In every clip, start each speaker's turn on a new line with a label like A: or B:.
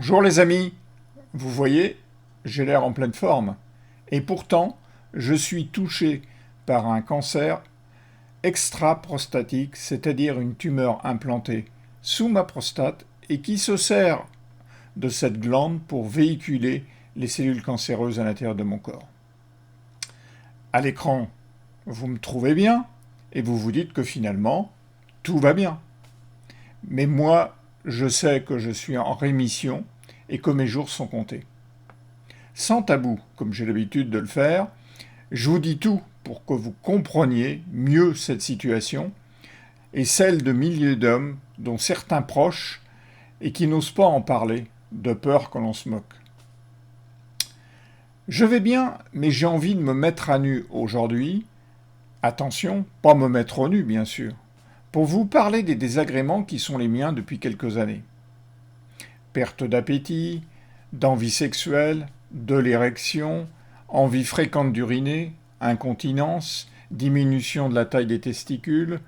A: Bonjour les amis, vous voyez, j'ai l'air en pleine forme. Et pourtant, je suis touché par un cancer extra-prostatique, c'est-à-dire une tumeur implantée sous ma prostate et qui se sert de cette glande pour véhiculer les cellules cancéreuses à l'intérieur de mon corps. À l'écran, vous me trouvez bien et vous vous dites que finalement, tout va bien. Mais moi, je sais que je suis en rémission et que mes jours sont comptés. Sans tabou, comme j'ai l'habitude de le faire, je vous dis tout pour que vous compreniez mieux cette situation et celle de milliers d'hommes, dont certains proches, et qui n'osent pas en parler, de peur que l'on se moque. Je vais bien, mais j'ai envie de me mettre à nu aujourd'hui. Attention, pas me mettre au nu, bien sûr, pour vous parler des désagréments qui sont les miens depuis quelques années. Perte d'appétit, d'envie sexuelle, de l'érection, envie fréquente d'uriner, incontinence, diminution de la taille des testicules,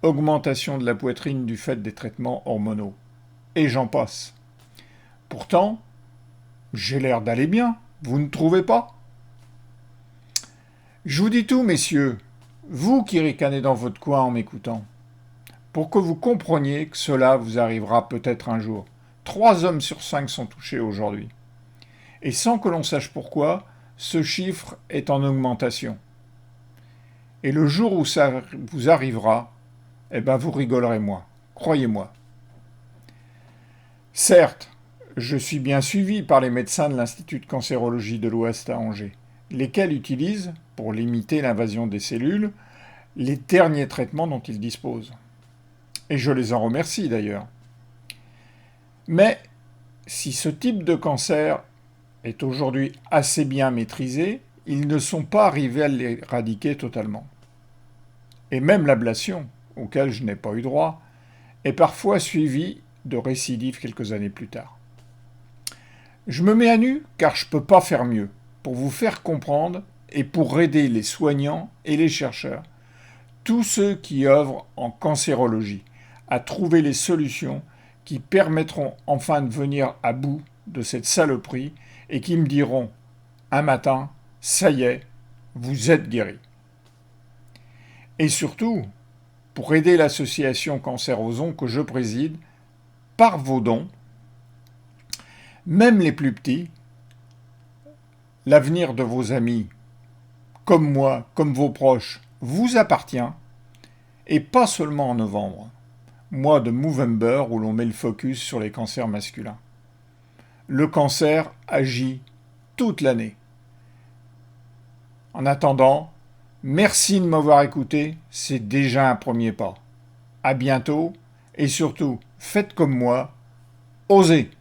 A: augmentation de la poitrine du fait des traitements hormonaux. Et j'en passe. Pourtant, j'ai l'air d'aller bien, vous ne trouvez pas? Je vous dis tout, messieurs, vous qui ricanez dans votre coin en m'écoutant, pour que vous compreniez que cela vous arrivera peut-être un jour. 3 hommes sur 5 sont touchés aujourd'hui. Et sans que l'on sache pourquoi, ce chiffre est en augmentation. Et le jour où ça vous arrivera, vous rigolerez moi, croyez-moi. Certes, je suis bien suivi par les médecins de l'Institut de cancérologie de l'Ouest à Angers, lesquels utilisent, pour limiter l'invasion des cellules, les derniers traitements dont ils disposent. Et je les en remercie d'ailleurs. Mais si ce type de cancer est aujourd'hui assez bien maîtrisé, ils ne sont pas arrivés à l'éradiquer totalement. Et même l'ablation, auquel je n'ai pas eu droit, est parfois suivie de récidives quelques années plus tard. Je me mets à nu car je ne peux pas faire mieux, pour vous faire comprendre et pour aider les soignants et les chercheurs, tous ceux qui œuvrent en cancérologie, à trouver les solutions qui permettront enfin de venir à bout de cette saloperie et qui me diront un matin, ça y est, vous êtes guéri. Et surtout, pour aider l'association Cancer Ozon que je préside, par vos dons, même les plus petits, l'avenir de vos amis, comme moi, comme vos proches, vous appartient, et pas seulement en novembre, mois de Movember où l'on met le focus sur les cancers masculins. Le cancer agit toute l'année. En attendant, merci de m'avoir écouté, c'est déjà un premier pas. À bientôt, et surtout, faites comme moi, osez.